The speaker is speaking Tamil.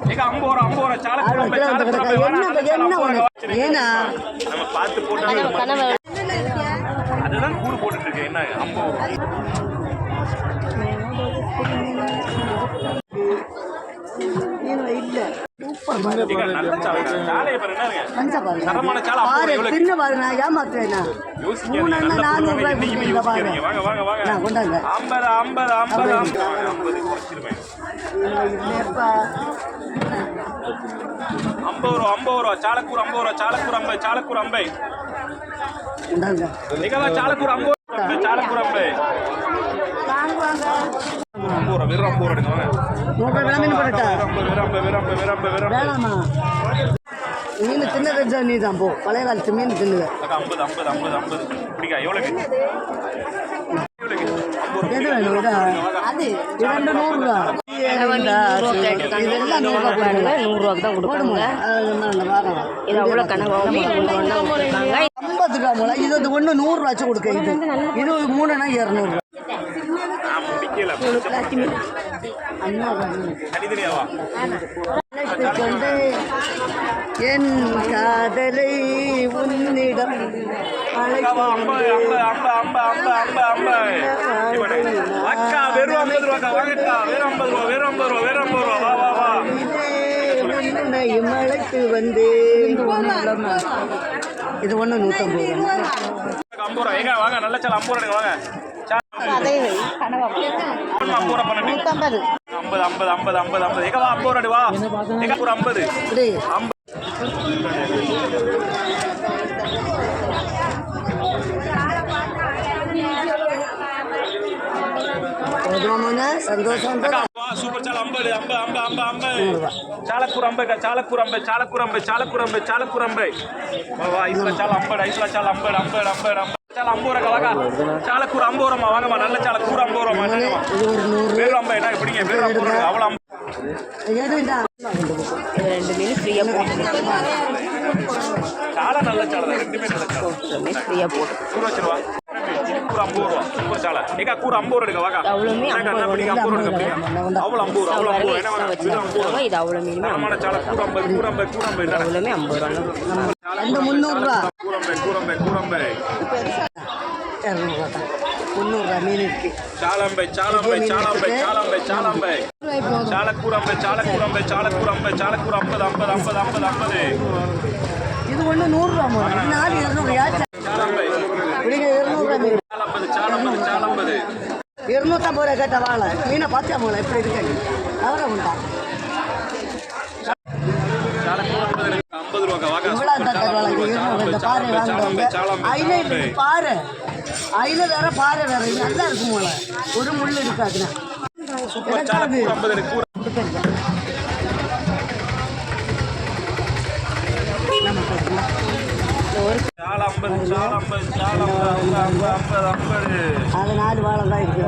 ஏங்க 50 ரூபா சாலக்குரம்பை ஏன்னா நம்ம பார்த்து போட்டு அதுதான் கூறு போட்டுட்டு இருக்கேன். என்ன 50 சாலக்குரம்பை மீன் தின்னது நீ தான் போ பழைய காலத்து மீன் தின்னுது 50 பிடிக்கா எவ்வளவு அது 200 இதெல்லாம் 100 தான் கொடுப்பாங்க. இது அவ்வளோ கனவாக 50 கிராம் இது ஒன்று 100 ரூபா வச்சு கொடுக்க. இது 3னா 200. என் காதலை உன்னிடம் மழைக்கு வந்து இது ஒன்று 150 வாங்க நல்ல சால் 50 வாங்க 50 சந்தோஷம். சூப்பர் சால் 50 சாலக்குரம்பை ஐஸ்ல சால் 50 சாலக்கூர் 50 ரூபா வாங்கம்மா. நல்ல சாலக்கூர் 50 ரூபா வெறும் 50 என்ன எப்படிங்க வெறும் அவ்வளோ 2 மீன் ஃப்ரீயா போட்டு சாலை நல்ல சாலை 2 நல்ல சாலை ஃப்ரீயா போட்டு கூற வச்சிருவா. கூற 50 ரூபா சூப்பர் சாலை ஏக்கா கூற 50 எடுக்க வாங்க. அவ்வளோ மீன் 50 ரூபா அவ்வளோ 50 என்ன இது அவ்வளோ மீன் தரமான சாலை கூற 50 அவ்வளோமே 50 ரூபா. அந்த 300 ரூபா கூரம்பை 300 மீன் இருக்கு. சாலக்குரம்பை சாலக்கூர் 50 இது ஒன்று 100 ரூபா. 4 200 சாலம்பது 250 ரூபா கேட்ட வாழை மீனை பார்த்தா போல எப்படி இருக்கு அவரை உண்டா 50 ரூபா பாரு ஐல வேற பாறை வேற நல்லா இருக்கும் போல ஒரு முள் இருக்காதுன்னா அது 4 வாழை தான் இருக்கு.